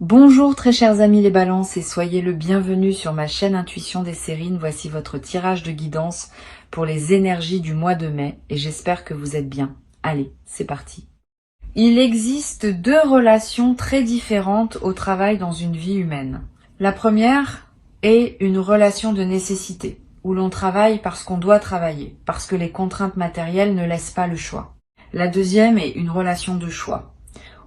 Bonjour très chers amis les balances et soyez le bienvenu sur ma chaîne Intuition des Sérines. Voici votre tirage de guidance pour les énergies du mois de mai et j'espère que vous êtes bien. Allez, c'est parti. Il existe deux relations très différentes au travail dans une vie humaine. La première est une relation de nécessité, où l'on travaille parce qu'on doit travailler, parce que les contraintes matérielles ne laissent pas le choix. La deuxième est une relation de choix,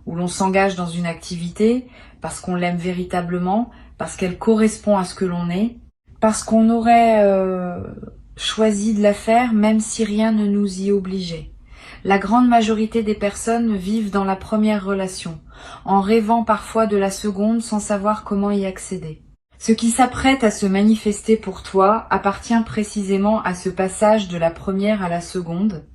où l'on s'engage dans une activité parce qu'on l'aime véritablement, parce qu'elle correspond à ce que l'on est, parce qu'on aurait choisi de la faire même si rien ne nous y obligeait. La grande majorité des personnes vivent dans la première relation, en rêvant parfois de la seconde sans savoir comment y accéder. Ce qui s'apprête à se manifester pour toi appartient précisément à ce passage de la première à la seconde,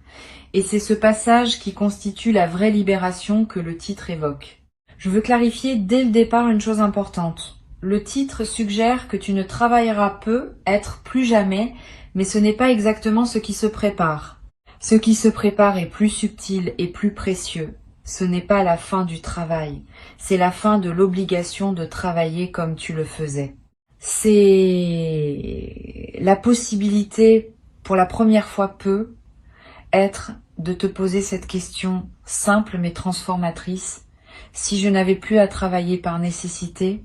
et c'est ce passage qui constitue la vraie libération que le titre évoque. Je veux clarifier dès le départ une chose importante. Le titre suggère que tu ne travailleras peu, être plus jamais, mais ce n'est pas exactement ce qui se prépare. Ce qui se prépare est plus subtil et plus précieux. Ce n'est pas la fin du travail, c'est la fin de l'obligation de travailler comme tu le faisais. C'est la possibilité, pour la première fois être de te poser cette question simple mais transformatrice. Si je n'avais plus à travailler par nécessité,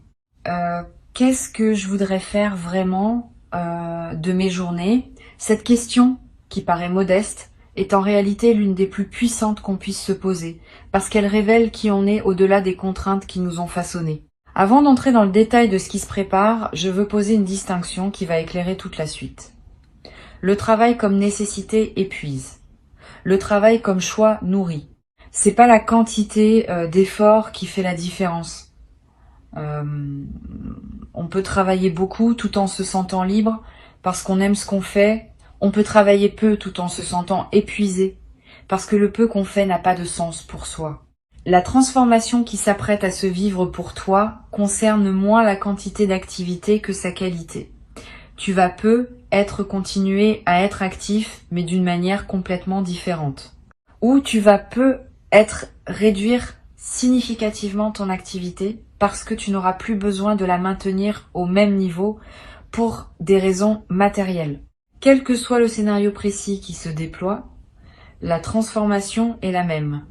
qu'est-ce que je voudrais faire vraiment de mes journées? Cette question, qui paraît modeste, est en réalité l'une des plus puissantes qu'on puisse se poser, parce qu'elle révèle qui on est au-delà des contraintes qui nous ont façonnés. Avant d'entrer dans le détail de ce qui se prépare, je veux poser une distinction qui va éclairer toute la suite. Le travail comme nécessité épuise. Le travail comme choix nourrit. C'est pas la quantité d'efforts qui fait la différence. On peut travailler beaucoup tout en se sentant libre parce qu'on aime ce qu'on fait. On peut travailler peu tout en se sentant épuisé parce que le peu qu'on fait n'a pas de sens pour soi. La transformation qui s'apprête à se vivre pour toi concerne moins la quantité d'activité que sa qualité. Tu vas continuer à être actif, mais d'une manière complètement différente. Ou tu vas réduire significativement ton activité parce que tu n'auras plus besoin de la maintenir au même niveau pour des raisons matérielles. Quel que soit le scénario précis qui se déploie, la transformation est la même.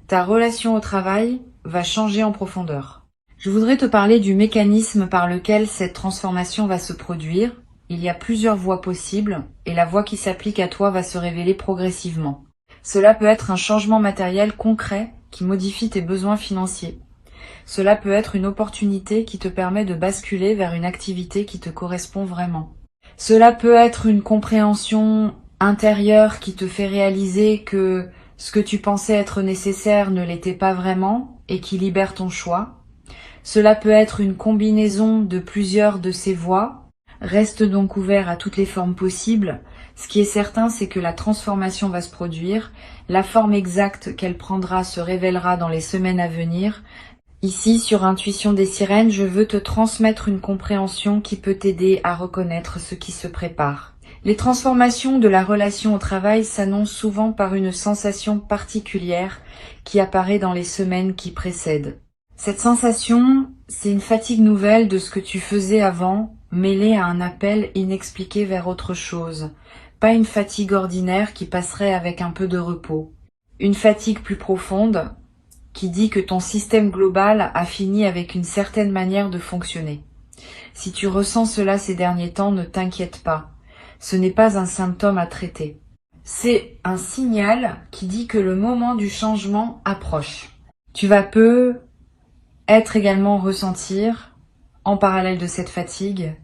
Ta relation au travail va changer en profondeur. Je voudrais te parler du mécanisme par lequel cette transformation va se produire. Il y a plusieurs voies possibles et la voie qui s'applique à toi va se révéler progressivement. Cela peut être un changement matériel concret qui modifie tes besoins financiers. Cela peut être une opportunité qui te permet de basculer vers une activité qui te correspond vraiment. Cela peut être une compréhension intérieure qui te fait réaliser que ce que tu pensais être nécessaire ne l'était pas vraiment et qui libère ton choix. Cela peut être une combinaison de plusieurs de ces voies. Reste donc ouvert à toutes les formes possibles. Ce qui est certain, c'est que la transformation va se produire. La forme exacte qu'elle prendra se révélera dans les semaines à venir. Ici, sur Intuition des Sirènes, je veux te transmettre une compréhension qui peut t'aider à reconnaître ce qui se prépare. Les transformations de la relation au travail s'annoncent souvent par une sensation particulière qui apparaît dans les semaines qui précèdent. Cette sensation, c'est une fatigue nouvelle de ce que tu faisais avant, mêlée à un appel inexpliqué vers autre chose. Pas une fatigue ordinaire qui passerait avec un peu de repos. Une fatigue plus profonde qui dit que ton système global a fini avec une certaine manière de fonctionner. Si tu ressens cela ces derniers temps, ne t'inquiète pas. Ce n'est pas un symptôme à traiter. C'est un signal qui dit que le moment du changement approche. Tu vas également ressentir, en parallèle de cette fatigue,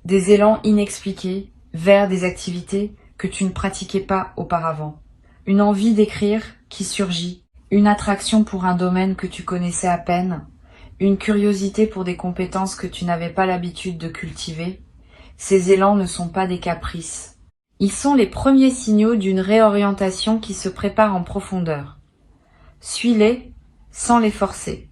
des élans inexpliqués vers des activités que tu ne pratiquais pas auparavant. Une envie d'écrire qui surgit, une attraction pour un domaine que tu connaissais à peine, une curiosité pour des compétences que tu n'avais pas l'habitude de cultiver. Ces élans ne sont pas des caprices. Ils sont les premiers signaux d'une réorientation qui se prépare en profondeur. Suis-les sans les forcer.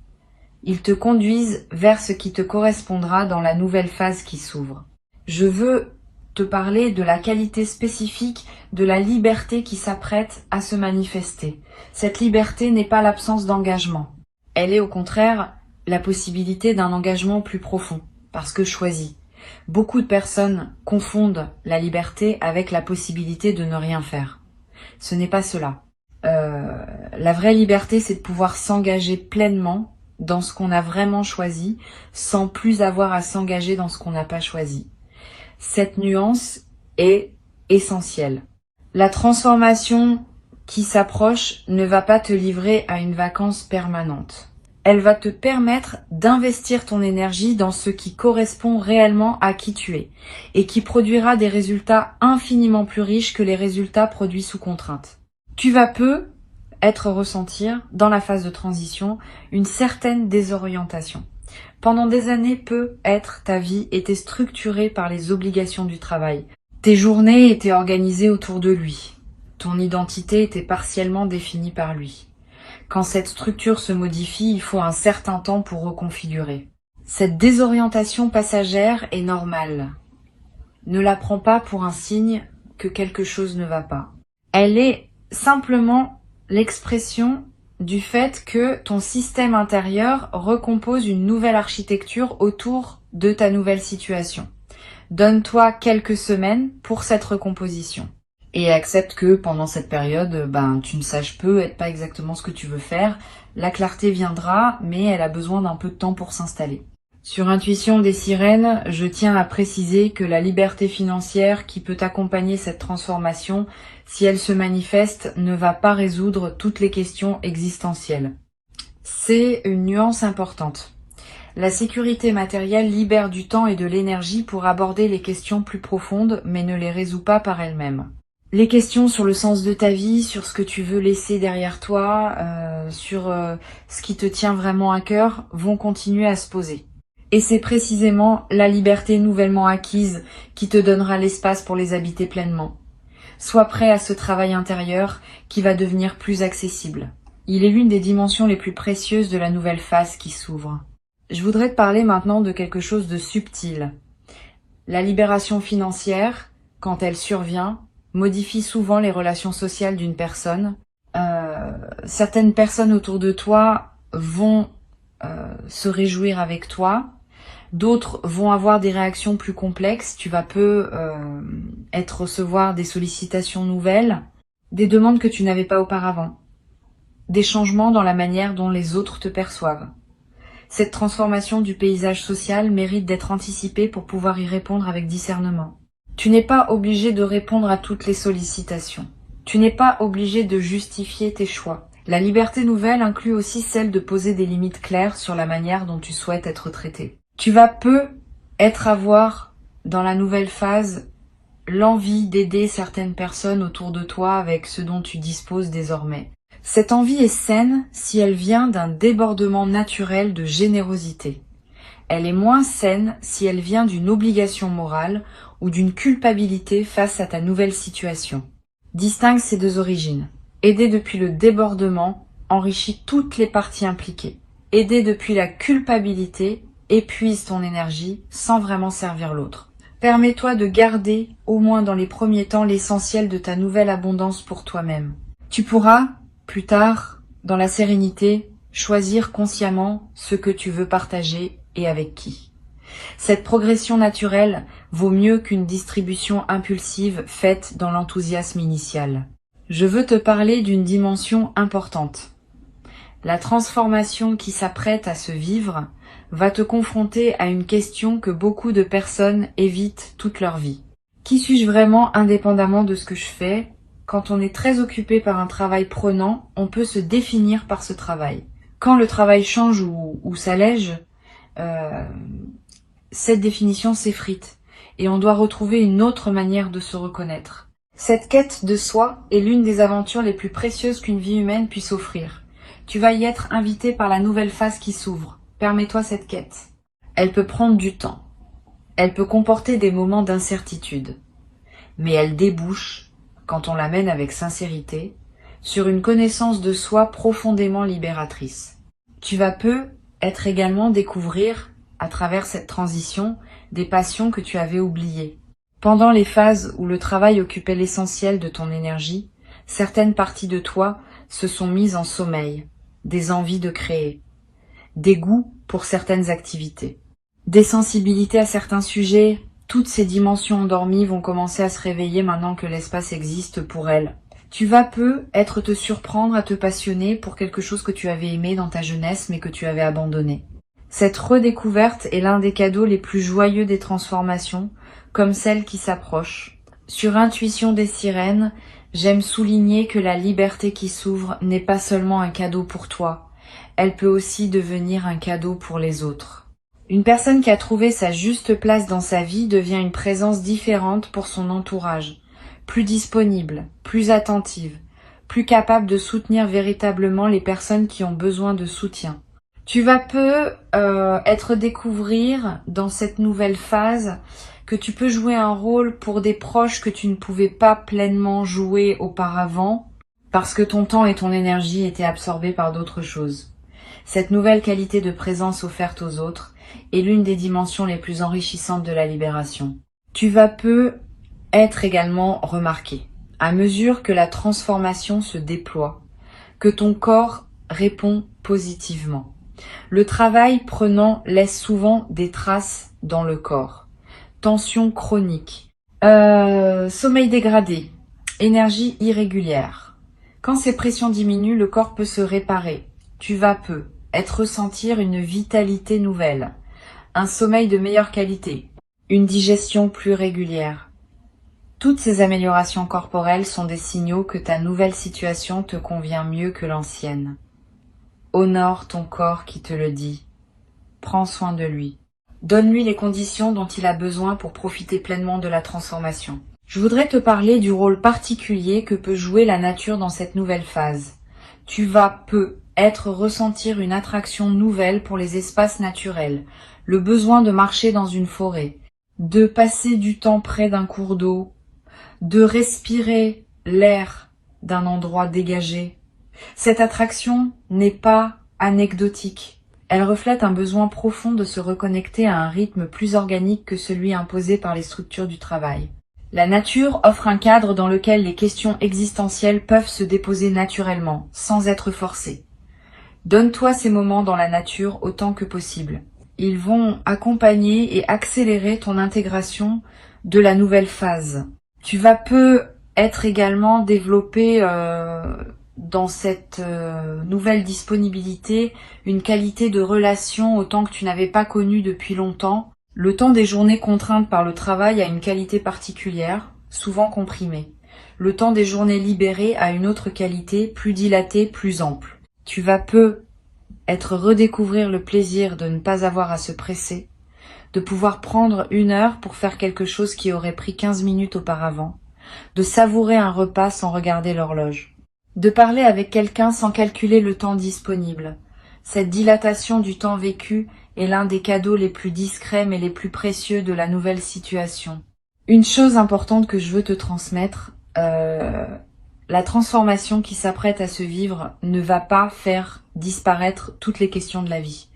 Ils te conduisent vers ce qui te correspondra dans la nouvelle phase qui s'ouvre. Je veux te parler de la qualité spécifique de la liberté qui s'apprête à se manifester. Cette liberté n'est pas l'absence d'engagement. Elle est au contraire la possibilité d'un engagement plus profond, parce que choisi. Beaucoup de personnes confondent la liberté avec la possibilité de ne rien faire. Ce n'est pas cela. La vraie liberté, c'est de pouvoir s'engager pleinement dans ce qu'on a vraiment choisi, sans plus avoir à s'engager dans ce qu'on n'a pas choisi. Cette nuance est essentielle. La transformation qui s'approche ne va pas te livrer à une vacance permanente. Elle va te permettre d'investir ton énergie dans ce qui correspond réellement à qui tu es et qui produira des résultats infiniment plus riches que les résultats produits sous contrainte. Tu vas ressentir, dans la phase de transition, une certaine désorientation. Pendant des années, ta vie était structurée par les obligations du travail. Tes journées étaient organisées autour de lui. Ton identité était partiellement définie par lui. Quand cette structure se modifie, il faut un certain temps pour reconfigurer. Cette désorientation passagère est normale. Ne la prends pas pour un signe que quelque chose ne va pas. Elle est simplement l'expression du fait que ton système intérieur recompose une nouvelle architecture autour de ta nouvelle situation. Donne-toi quelques semaines pour cette recomposition. Et accepte que pendant cette période, tu ne saches peut-être pas exactement ce que tu veux faire. La clarté viendra, mais elle a besoin d'un peu de temps pour s'installer. Sur Intuition des Sirènes, je tiens à préciser que la liberté financière qui peut accompagner cette transformation, si elle se manifeste, ne va pas résoudre toutes les questions existentielles. C'est une nuance importante. La sécurité matérielle libère du temps et de l'énergie pour aborder les questions plus profondes, mais ne les résout pas par elle-même. Les questions sur le sens de ta vie, sur ce que tu veux laisser derrière toi, sur ce qui te tient vraiment à cœur, vont continuer à se poser. Et c'est précisément la liberté nouvellement acquise qui te donnera l'espace pour les habiter pleinement. Sois prêt à ce travail intérieur qui va devenir plus accessible. Il est l'une des dimensions les plus précieuses de la nouvelle phase qui s'ouvre. Je voudrais te parler maintenant de quelque chose de subtil. La libération financière, quand elle survient, modifie souvent les relations sociales d'une personne. Certaines personnes autour de toi vont se réjouir avec toi. D'autres vont avoir des réactions plus complexes. Tu vas recevoir des sollicitations nouvelles, des demandes que tu n'avais pas auparavant, des changements dans la manière dont les autres te perçoivent. Cette transformation du paysage social mérite d'être anticipée pour pouvoir y répondre avec discernement. Tu n'es pas obligé de répondre à toutes les sollicitations. Tu n'es pas obligé de justifier tes choix. La liberté nouvelle inclut aussi celle de poser des limites claires sur la manière dont tu souhaites être traité. Tu vas avoir dans la nouvelle phase l'envie d'aider certaines personnes autour de toi avec ce dont tu disposes désormais. Cette envie est saine si elle vient d'un débordement naturel de générosité. Elle est moins saine si elle vient d'une obligation morale ou d'une culpabilité face à ta nouvelle situation. Distingue ces deux origines. Aider depuis le débordement enrichit toutes les parties impliquées. Aider depuis la culpabilité épuise ton énergie sans vraiment servir l'autre. Permets-toi de garder, au moins dans les premiers temps, l'essentiel de ta nouvelle abondance pour toi-même. Tu pourras, plus tard, dans la sérénité, choisir consciemment ce que tu veux partager et avec qui. Cette progression naturelle vaut mieux qu'une distribution impulsive faite dans l'enthousiasme initial. Je veux te parler d'une dimension importante. La transformation qui s'apprête à se vivre va te confronter à une question que beaucoup de personnes évitent toute leur vie. Qui suis-je vraiment indépendamment de ce que je fais? Quand on est très occupé par un travail prenant, on peut se définir par ce travail. Quand le travail change ou s'allège, cette définition s'effrite et on doit retrouver une autre manière de se reconnaître. Cette quête de soi est l'une des aventures les plus précieuses qu'une vie humaine puisse offrir. Tu vas y être invité par la nouvelle phase qui s'ouvre. Permets-toi cette quête. Elle peut prendre du temps. Elle peut comporter des moments d'incertitude. Mais elle débouche, quand on la mène avec sincérité, sur une connaissance de soi profondément libératrice. Tu vas être également découvrir, à travers cette transition, des passions que tu avais oubliées. Pendant les phases où le travail occupait l'essentiel de ton énergie, certaines parties de toi se sont mises en sommeil, des envies de créer. des goûts pour certaines activités, des sensibilités à certains sujets. Toutes ces dimensions endormies vont commencer à se réveiller maintenant que l'espace existe pour elles. Tu vas peu être te surprendre à te passionner pour quelque chose que tu avais aimé dans ta jeunesse mais que tu avais abandonné. Cette redécouverte est l'un des cadeaux les plus joyeux des transformations, comme celle qui s'approche. Sur Intuition des sirènes, j'aime souligner que la liberté qui s'ouvre n'est pas seulement un cadeau pour toi, elle peut aussi devenir un cadeau pour les autres. Une personne qui a trouvé sa juste place dans sa vie devient une présence différente pour son entourage, plus disponible, plus attentive, plus capable de soutenir véritablement les personnes qui ont besoin de soutien. Tu vas peu être découvrir dans cette nouvelle phase que tu peux jouer un rôle pour des proches que tu ne pouvais pas pleinement jouer auparavant parce que ton temps et ton énergie étaient absorbés par d'autres choses. Cette nouvelle qualité de présence offerte aux autres est l'une des dimensions les plus enrichissantes de la libération. Tu vas peu être également remarqué à mesure que la transformation se déploie, que ton corps répond positivement. Le travail prenant laisse souvent des traces dans le corps. Tension chronique, sommeil dégradé, énergie irrégulière. Quand ces pressions diminuent, le corps peut se réparer. Tu vas peu ressentir une vitalité nouvelle, un sommeil de meilleure qualité, une digestion plus régulière. Toutes ces améliorations corporelles sont des signaux que ta nouvelle situation te convient mieux que l'ancienne. Honore ton corps qui te le dit. Prends soin de lui. Donne-lui les conditions dont il a besoin pour profiter pleinement de la transformation. Je voudrais te parler du rôle particulier que peut jouer la nature dans cette nouvelle phase. Tu vas peu ressentir une attraction nouvelle pour les espaces naturels, le besoin de marcher dans une forêt, de passer du temps près d'un cours d'eau, de respirer l'air d'un endroit dégagé. Cette attraction n'est pas anecdotique. Elle reflète un besoin profond de se reconnecter à un rythme plus organique que celui imposé par les structures du travail. La nature offre un cadre dans lequel les questions existentielles peuvent se déposer naturellement, sans être forcées. Donne-toi ces moments dans la nature autant que possible. Ils vont accompagner et accélérer ton intégration de la nouvelle phase. Tu vas peu être également développé dans cette nouvelle disponibilité une qualité de relation autant que tu n'avais pas connue depuis longtemps. Le temps des journées contraintes par le travail a une qualité particulière, souvent comprimée. Le temps des journées libérées a une autre qualité, plus dilatée, plus ample. Tu vas peu redécouvrir le plaisir de ne pas avoir à se presser, de pouvoir prendre 1 heure pour faire quelque chose qui aurait pris 15 minutes auparavant, de savourer un repas sans regarder l'horloge, de parler avec quelqu'un sans calculer le temps disponible. Cette dilatation du temps vécu est l'un des cadeaux les plus discrets mais les plus précieux de la nouvelle situation. Une chose importante que je veux te transmettre, la transformation qui s'apprête à se vivre ne va pas faire disparaître toutes les questions de la vie.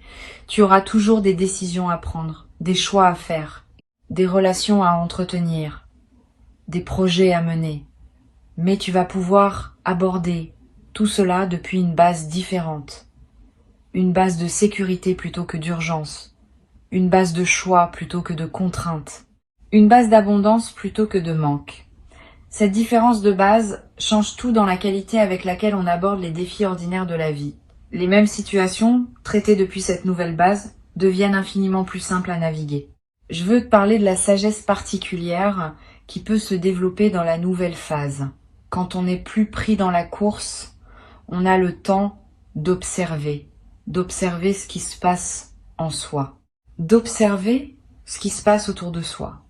Tu auras toujours des décisions à prendre, des choix à faire, des relations à entretenir, des projets à mener. Mais tu vas pouvoir aborder tout cela depuis une base différente. Une base de sécurité plutôt que d'urgence. Une base de choix plutôt que de contrainte. Une base d'abondance plutôt que de manque. Cette différence de base change tout dans la qualité avec laquelle on aborde les défis ordinaires de la vie. Les mêmes situations, traitées depuis cette nouvelle base, deviennent infiniment plus simples à naviguer. Je veux te parler de la sagesse particulière qui peut se développer dans la nouvelle phase. Quand on n'est plus pris dans la course, on a le temps d'observer ce qui se passe en soi, d'observer ce qui se passe autour de soi,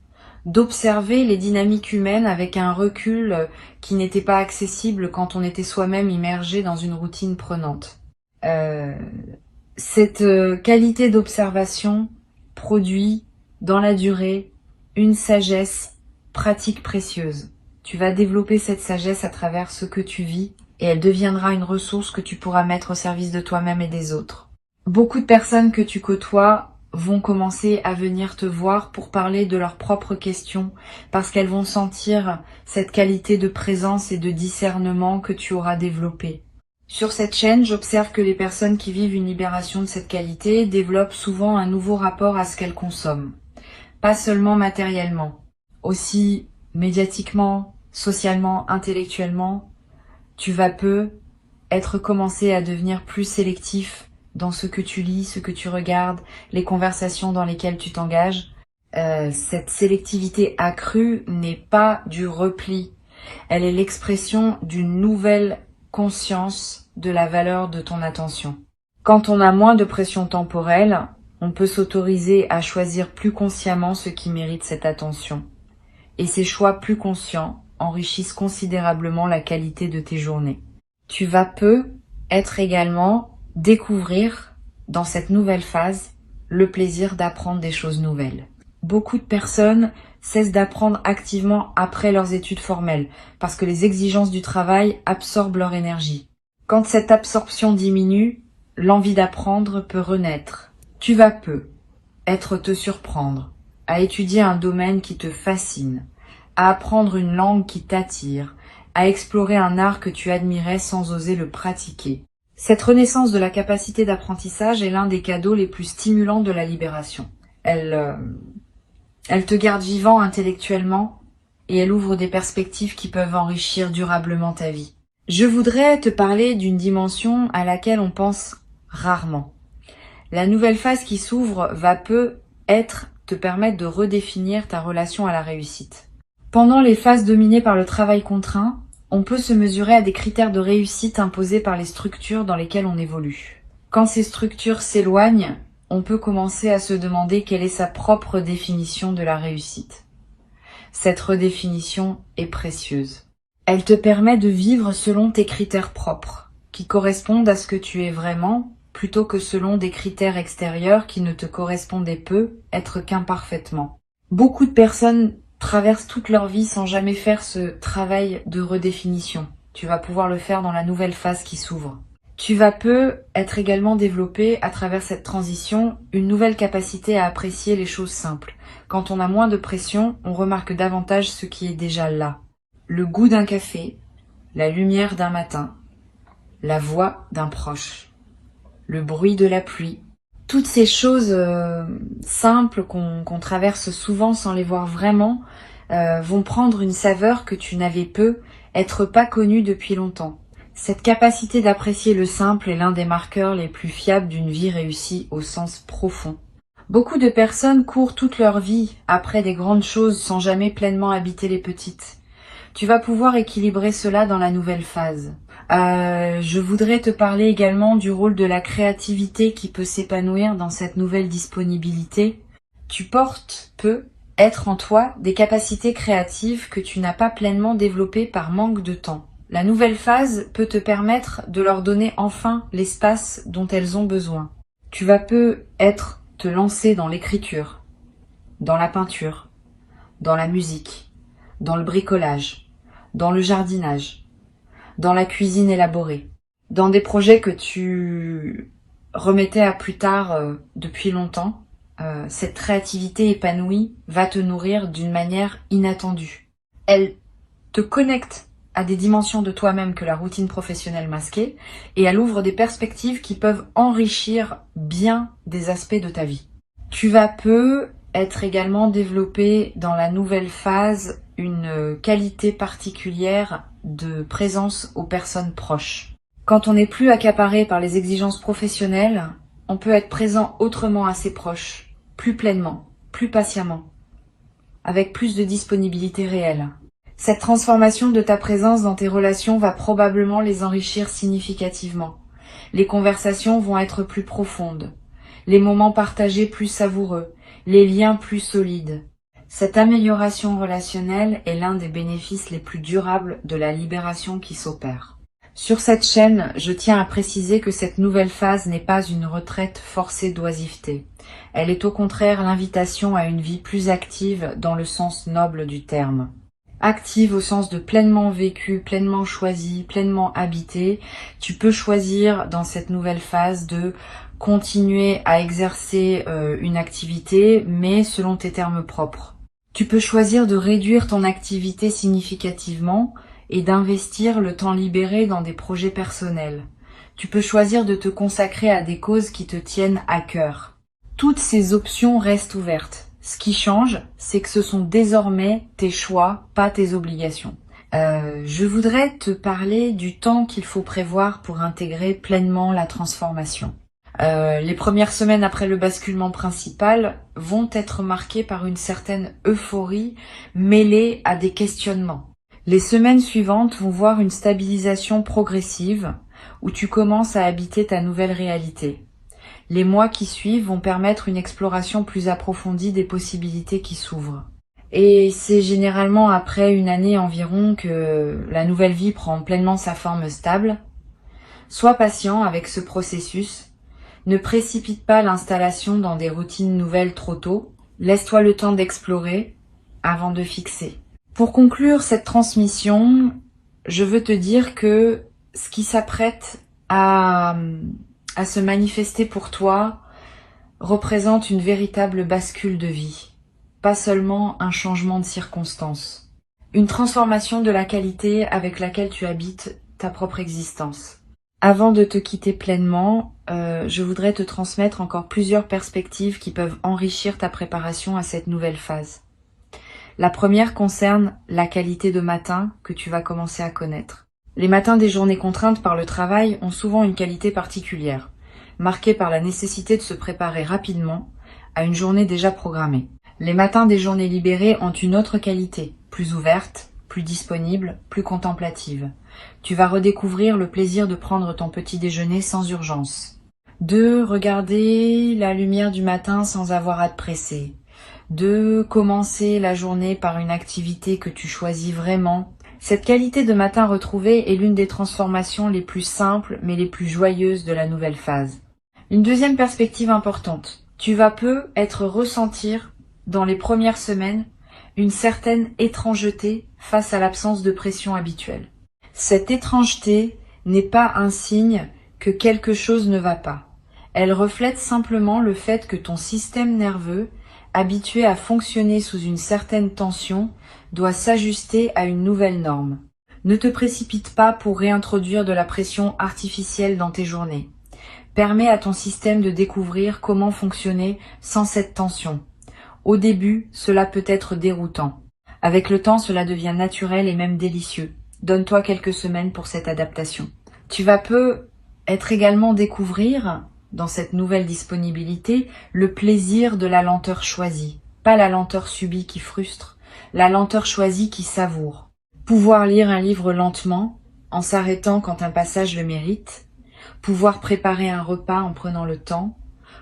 d'observer les dynamiques humaines avec un recul qui n'était pas accessible quand on était soi-même immergé dans une routine prenante. Cette qualité d'observation produit dans la durée une sagesse pratique précieuse. Tu vas développer cette sagesse à travers ce que tu vis et elle deviendra une ressource que tu pourras mettre au service de toi-même et des autres. Beaucoup de personnes que tu côtoies vont commencer à venir te voir pour parler de leurs propres questions parce qu'elles vont sentir cette qualité de présence et de discernement que tu auras développée. Sur cette chaîne, j'observe que les personnes qui vivent une libération de cette qualité développent souvent un nouveau rapport à ce qu'elles consomment. Pas seulement matériellement, aussi médiatiquement, socialement, intellectuellement. Tu vas peu commencer à devenir plus sélectif dans ce que tu lis, ce que tu regardes, les conversations dans lesquelles tu t'engages. Cette sélectivité accrue n'est pas du repli. Elle est l'expression d'une nouvelle conscience de la valeur de ton attention. Quand on a moins de pression temporelle, on peut s'autoriser à choisir plus consciemment ce qui mérite cette attention. Et ces choix plus conscients enrichissent considérablement la qualité de tes journées. Tu vas peu être également découvrir dans cette nouvelle phase le plaisir d'apprendre des choses nouvelles. Beaucoup de personnes cessent d'apprendre activement après leurs études formelles parce que les exigences du travail absorbent leur énergie. Quand cette absorption diminue, l'envie d'apprendre peut renaître. Tu vas peu te surprendre à étudier un domaine qui te fascine, à apprendre une langue qui t'attire, à explorer un art que tu admirais sans oser le pratiquer. Cette renaissance de la capacité d'apprentissage est l'un des cadeaux les plus stimulants de la libération. Elle te garde vivant intellectuellement et elle ouvre des perspectives qui peuvent enrichir durablement ta vie. Je voudrais te parler d'une dimension à laquelle on pense rarement. La nouvelle phase qui s'ouvre va te permettre de redéfinir ta relation à la réussite. Pendant les phases dominées par le travail contraint, on peut se mesurer à des critères de réussite imposés par les structures dans lesquelles on évolue. Quand ces structures s'éloignent, on peut commencer à se demander quelle est sa propre définition de la réussite. Cette redéfinition est précieuse. Elle te permet de vivre selon tes critères propres, qui correspondent à ce que tu es vraiment, plutôt que selon des critères extérieurs qui ne te correspondaient peu, être qu'imparfaitement. Beaucoup de personnes traversent toute leur vie sans jamais faire ce travail de redéfinition. Tu vas pouvoir le faire dans la nouvelle phase qui s'ouvre. Tu vas être également développé à travers cette transition une nouvelle capacité à apprécier les choses simples. Quand on a moins de pression, on remarque davantage ce qui est déjà là. Le goût d'un café, la lumière d'un matin, la voix d'un proche, le bruit de la pluie. Toutes ces choses simples qu'on traverse souvent sans les voir vraiment vont prendre une saveur que tu n'avais être pas connue depuis longtemps. Cette capacité d'apprécier le simple est l'un des marqueurs les plus fiables d'une vie réussie au sens profond. Beaucoup de personnes courent toute leur vie après des grandes choses sans jamais pleinement habiter les petites. Tu vas pouvoir équilibrer cela dans la nouvelle phase. Je voudrais te parler également du rôle de la créativité qui peut s'épanouir dans cette nouvelle disponibilité. Tu portes être en toi des capacités créatives que tu n'as pas pleinement développées par manque de temps. La nouvelle phase peut te permettre de leur donner enfin l'espace dont elles ont besoin. Tu vas te lancer dans l'écriture, dans la peinture, dans la musique, dans le bricolage, dans le jardinage, dans la cuisine élaborée, dans des projets que tu remettais à plus tard depuis longtemps. Cette créativité épanouie va te nourrir d'une manière inattendue. Elle te connecte à des dimensions de toi-même que la routine professionnelle masquait et elle ouvre des perspectives qui peuvent enrichir bien des aspects de ta vie. Tu vas être également développé dans la nouvelle phase une qualité particulière de présence aux personnes proches. Quand on n'est plus accaparé par les exigences professionnelles, on peut être présent autrement à ses proches, plus pleinement, plus patiemment, avec plus de disponibilité réelle. Cette transformation de ta présence dans tes relations va probablement les enrichir significativement. Les conversations vont être plus profondes, les moments partagés plus savoureux, les liens plus solides. Cette amélioration relationnelle est l'un des bénéfices les plus durables de la libération qui s'opère. Sur cette chaîne, je tiens à préciser que cette nouvelle phase n'est pas une retraite forcée d'oisiveté. Elle est au contraire l'invitation à une vie plus active dans le sens noble du terme. Active au sens de pleinement vécu, pleinement choisi, pleinement habité. Tu peux choisir dans cette nouvelle phase de continuer à exercer une activité, mais selon tes termes propres. Tu peux choisir de réduire ton activité significativement et d'investir le temps libéré dans des projets personnels. Tu peux choisir de te consacrer à des causes qui te tiennent à cœur. Toutes ces options restent ouvertes. Ce qui change, c'est que ce sont désormais tes choix, pas tes obligations. Je voudrais te parler du temps qu'il faut prévoir pour intégrer pleinement la transformation. Les premières semaines après le basculement principal vont être marquées par une certaine euphorie mêlée à des questionnements. Les semaines suivantes vont voir une stabilisation progressive où tu commences à habiter ta nouvelle réalité. Les mois qui suivent vont permettre une exploration plus approfondie des possibilités qui s'ouvrent. Et c'est généralement après une année environ que la nouvelle vie prend pleinement sa forme stable. Sois patient avec ce processus. Ne précipite pas l'installation dans des routines nouvelles trop tôt. Laisse-toi le temps d'explorer avant de fixer. Pour conclure cette transmission, je veux te dire que ce qui s'apprête à se manifester pour toi représente une véritable bascule de vie, pas seulement un changement de circonstances. Une transformation de la qualité avec laquelle tu habites ta propre existence. Avant de te quitter pleinement, je voudrais te transmettre encore plusieurs perspectives qui peuvent enrichir ta préparation à cette nouvelle phase. La première concerne la qualité de matin que tu vas commencer à connaître. Les matins des journées contraintes par le travail ont souvent une qualité particulière, marquée par la nécessité de se préparer rapidement à une journée déjà programmée. Les matins des journées libérées ont une autre qualité, plus ouverte, plus disponible, plus contemplative. Tu vas redécouvrir le plaisir de prendre ton petit déjeuner sans urgence. De regarder la lumière du matin sans avoir à te presser. De commencer la journée par une activité que tu choisis vraiment. Cette qualité de matin retrouvée est l'une des transformations les plus simples mais les plus joyeuses de la nouvelle phase. Une deuxième perspective importante. Tu vas peut-être ressentir dans les premières semaines une certaine étrangeté face à l'absence de pression habituelle. Cette étrangeté n'est pas un signe que quelque chose ne va pas. Elle reflète simplement le fait que ton système nerveux, habitué à fonctionner sous une certaine tension, doit s'ajuster à une nouvelle norme. Ne te précipite pas pour réintroduire de la pression artificielle dans tes journées. Permets à ton système de découvrir comment fonctionner sans cette tension. Au début, cela peut être déroutant. Avec le temps, cela devient naturel et même délicieux. Donne-toi quelques semaines pour cette adaptation. Tu vas peut-être également découvrir, dans cette nouvelle disponibilité, le plaisir de la lenteur choisie. Pas la lenteur subie qui frustre, la lenteur choisie qui savoure. Pouvoir lire un livre lentement, en s'arrêtant quand un passage le mérite. Pouvoir préparer un repas en prenant le temps.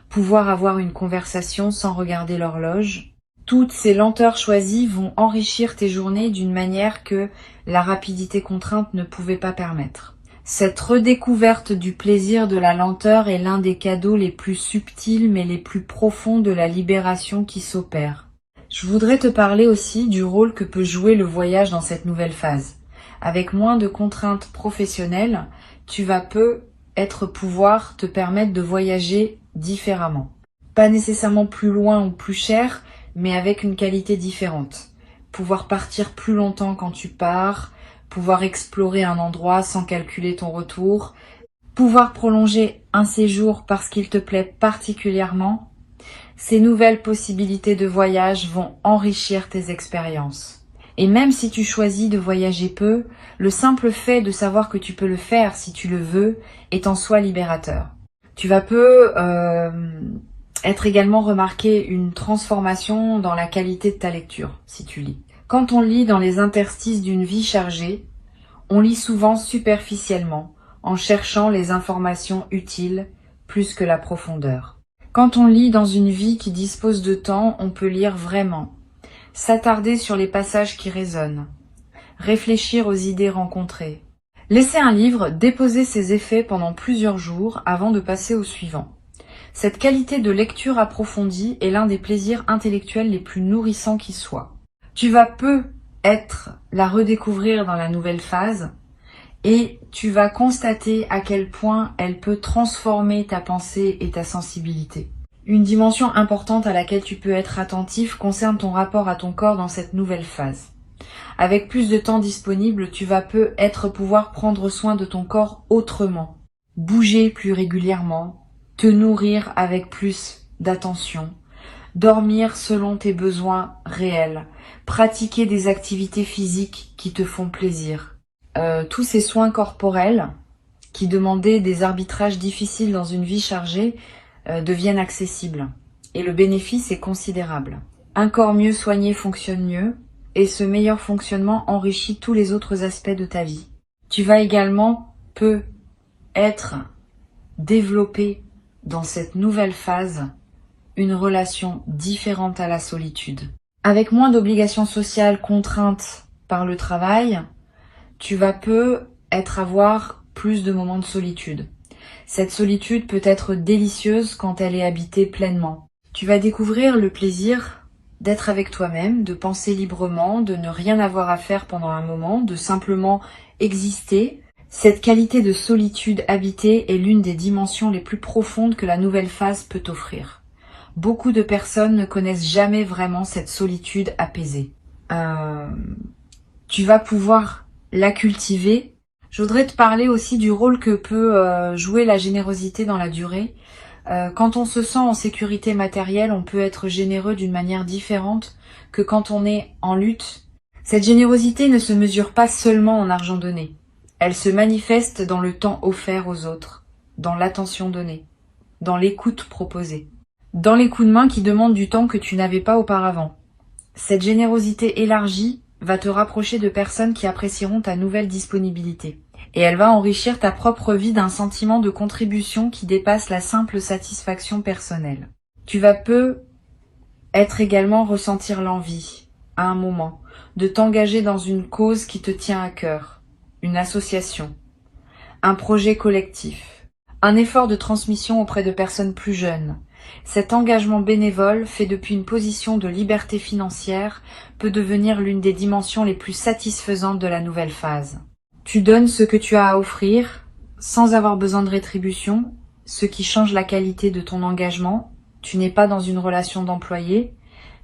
Pouvoir avoir une conversation sans regarder l'horloge. Toutes ces lenteurs choisies vont enrichir tes journées d'une manière que la rapidité contrainte ne pouvait pas permettre. Cette redécouverte du plaisir de la lenteur est l'un des cadeaux les plus subtils mais les plus profonds de la libération qui s'opère. Je voudrais te parler aussi du rôle que peut jouer le voyage dans cette nouvelle phase. Avec moins de contraintes professionnelles, tu vas peut-être pouvoir te permettre de voyager différemment. Pas nécessairement plus loin ou plus cher, mais avec une qualité différente. Pouvoir partir plus longtemps quand tu pars, pouvoir explorer un endroit sans calculer ton retour, pouvoir prolonger un séjour parce qu'il te plaît particulièrement. Ces nouvelles possibilités de voyage vont enrichir tes expériences. Et même si tu choisis de voyager peu, le simple fait de savoir que tu peux le faire si tu le veux est en soi libérateur. Tu vas être également remarqué une transformation dans la qualité de ta lecture, si tu lis. Quand on lit dans les interstices d'une vie chargée, on lit souvent superficiellement, en cherchant les informations utiles plus que la profondeur. Quand on lit dans une vie qui dispose de temps, on peut lire vraiment, s'attarder sur les passages qui résonnent, réfléchir aux idées rencontrées. Laisser un livre déposer ses effets pendant plusieurs jours avant de passer au suivant. Cette qualité de lecture approfondie est l'un des plaisirs intellectuels les plus nourrissants qui soient. Tu vas peut-être la redécouvrir dans la nouvelle phase et tu vas constater à quel point elle peut transformer ta pensée et ta sensibilité. Une dimension importante à laquelle tu peux être attentif concerne ton rapport à ton corps dans cette nouvelle phase. Avec plus de temps disponible, tu vas peut-être pouvoir prendre soin de ton corps autrement. bouger plus régulièrement, te nourrir avec plus d'attention, dormir selon tes besoins réels, pratiquer des activités physiques qui te font plaisir. Tous ces soins corporels qui demandaient des arbitrages difficiles dans une vie chargée deviennent accessibles. Et le bénéfice est considérable. Un corps mieux soigné fonctionne mieux, et ce meilleur fonctionnement enrichit tous les autres aspects de ta vie. Tu vas également être développé dans cette nouvelle phase une relation différente à la solitude. Avec moins d'obligations sociales contraintes par le travail, tu vas avoir plus de moments de solitude. Cette solitude peut être délicieuse quand elle est habitée pleinement. Tu vas découvrir le plaisir d'être avec toi-même, de penser librement, de ne rien avoir à faire pendant un moment, de simplement exister. Cette qualité de solitude habitée est l'une des dimensions les plus profondes que la nouvelle phase peut offrir. Beaucoup de personnes ne connaissent jamais vraiment cette solitude apaisée. Tu vas pouvoir la cultiver. Je voudrais te parler aussi du rôle que peut jouer la générosité dans la durée. Quand on se sent en sécurité matérielle, on peut être généreux d'une manière différente que quand on est en lutte. Cette générosité ne se mesure pas seulement en argent donné. Elle se manifeste dans le temps offert aux autres, dans l'attention donnée, dans l'écoute proposée, dans les coups de main qui demandent du temps que tu n'avais pas auparavant. Cette générosité élargie va te rapprocher de personnes qui apprécieront ta nouvelle disponibilité. Et elle va enrichir ta propre vie d'un sentiment de contribution qui dépasse la simple satisfaction personnelle. Tu vas être également ressentir l'envie, à un moment, de t'engager dans une cause qui te tient à cœur, une association, un projet collectif, un effort de transmission auprès de personnes plus jeunes. Cet engagement bénévole, fait depuis une position de liberté financière, peut devenir l'une des dimensions les plus satisfaisantes de la nouvelle phase. Tu donnes ce que tu as à offrir, sans avoir besoin de rétribution, ce qui change la qualité de ton engagement. Tu n'es pas dans une relation d'employé,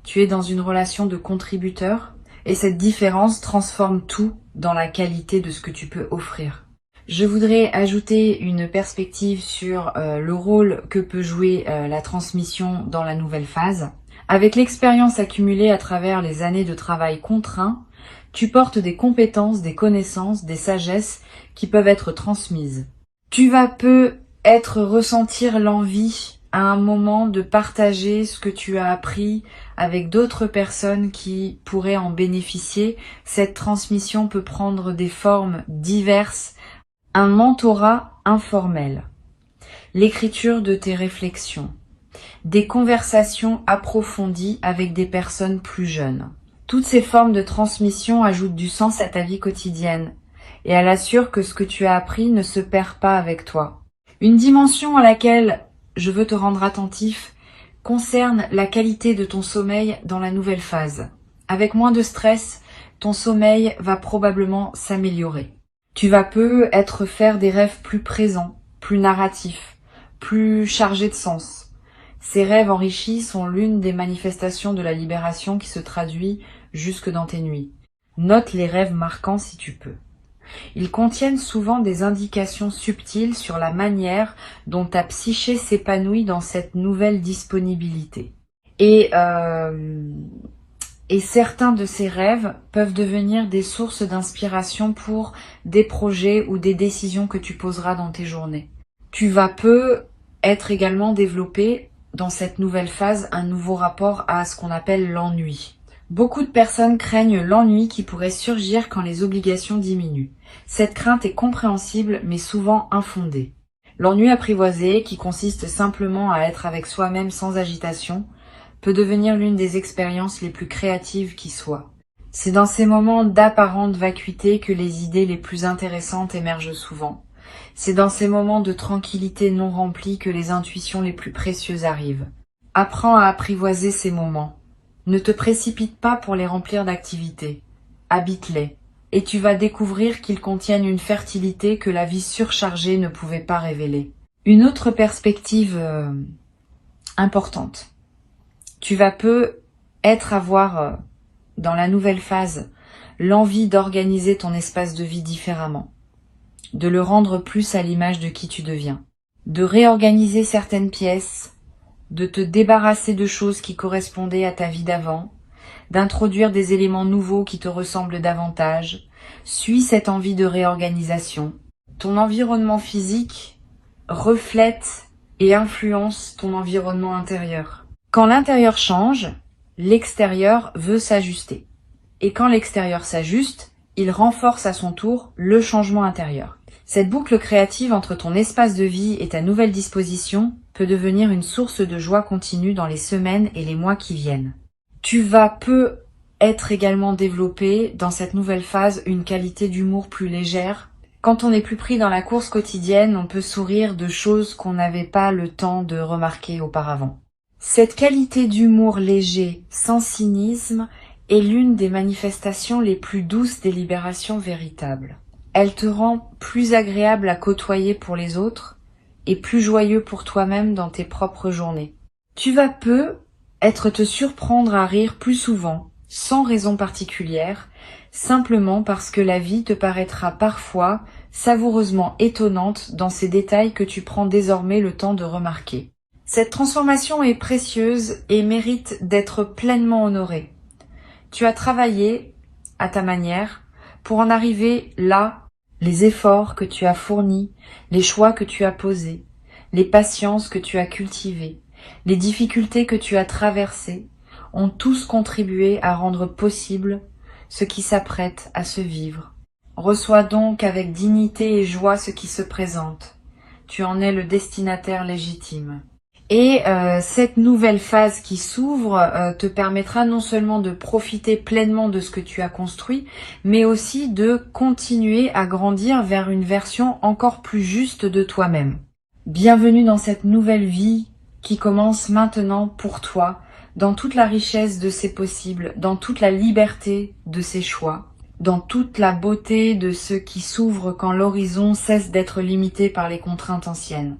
tu es dans une relation de contributeur, et cette différence transforme tout dans la qualité de ce que tu peux offrir. Je voudrais ajouter une perspective sur le rôle que peut jouer la transmission dans la nouvelle phase. Avec l'expérience accumulée à travers les années de travail contraint, tu portes des compétences, des connaissances, des sagesses qui peuvent être transmises. Tu vas ressentir l'envie à un moment de partager ce que tu as appris avec d'autres personnes qui pourraient en bénéficier. Cette transmission peut prendre des formes diverses. Un mentorat informel, l'écriture de tes réflexions, des conversations approfondies avec des personnes plus jeunes. Toutes ces formes de transmission ajoutent du sens à ta vie quotidienne et elle assure que ce que tu as appris ne se perd pas avec toi. Une dimension à laquelle je veux te rendre attentif concerne la qualité de ton sommeil dans la nouvelle phase. Avec moins de stress, ton sommeil va probablement s'améliorer. Tu vas faire des rêves plus présents, plus narratifs, plus chargés de sens. Ces rêves enrichis sont l'une des manifestations de la libération qui se traduit jusque dans tes nuits. Note les rêves marquants si tu peux. Ils contiennent souvent des indications subtiles sur la manière dont ta psyché s'épanouit dans cette nouvelle disponibilité. Et certains de ces rêves peuvent devenir des sources d'inspiration pour des projets ou des décisions que tu poseras dans tes journées. Tu vas être également développé dans cette nouvelle phase un nouveau rapport à ce qu'on appelle l'ennui. Beaucoup de personnes craignent l'ennui qui pourrait surgir quand les obligations diminuent. Cette crainte est compréhensible mais souvent infondée. L'ennui apprivoisé, qui consiste simplement à être avec soi-même sans agitation, peut devenir l'une des expériences les plus créatives qui soient. C'est dans ces moments d'apparente vacuité que les idées les plus intéressantes émergent souvent. C'est dans ces moments de tranquillité non remplie que les intuitions les plus précieuses arrivent. Apprends à apprivoiser ces moments. Ne te précipite pas pour les remplir d'activités. Habite-les, et tu vas découvrir qu'ils contiennent une fertilité que la vie surchargée ne pouvait pas révéler. Une autre perspective importante. Tu vas avoir dans la nouvelle phase l'envie d'organiser ton espace de vie différemment. de le rendre plus à l'image de qui tu deviens, de réorganiser certaines pièces, de te débarrasser de choses qui correspondaient à ta vie d'avant, d'introduire des éléments nouveaux qui te ressemblent davantage. Suis cette envie de réorganisation. Ton environnement physique reflète et influence ton environnement intérieur. Quand l'intérieur change, l'extérieur veut s'ajuster. Et quand l'extérieur s'ajuste, il renforce à son tour le changement intérieur. Cette boucle créative entre ton espace de vie et ta nouvelle disposition peut devenir une source de joie continue dans les semaines et les mois qui viennent. Tu vas peu être également développé dans cette nouvelle phase une qualité d'humour plus légère. Quand on n'est plus pris dans la course quotidienne, on peut sourire de choses qu'on n'avait pas le temps de remarquer auparavant. Cette qualité d'humour léger, sans cynisme, est l'une des manifestations les plus douces des libérations véritables. Elle te rend plus agréable à côtoyer pour les autres et plus joyeux pour toi-même dans tes propres journées. Tu vas peu te surprendre à rire plus souvent, sans raison particulière, simplement parce que la vie te paraîtra parfois savoureusement étonnante dans ces détails que tu prends désormais le temps de remarquer. Cette transformation est précieuse et mérite d'être pleinement honorée. Tu as travaillé, à ta manière, pour en arriver là, les efforts que tu as fournis, les choix que tu as posés, les patiences que tu as cultivées, les difficultés que tu as traversées, ont tous contribué à rendre possible ce qui s'apprête à se vivre. Reçois donc avec dignité et joie ce qui se présente. Tu en es le destinataire légitime. Et cette nouvelle phase qui s'ouvre te permettra non seulement de profiter pleinement de ce que tu as construit, mais aussi de continuer à grandir vers une version encore plus juste de toi-même. Bienvenue dans cette nouvelle vie qui commence maintenant pour toi, dans toute la richesse de ses possibles, dans toute la liberté de ses choix, dans toute la beauté de ce qui s'ouvre quand l'horizon cesse d'être limité par les contraintes anciennes.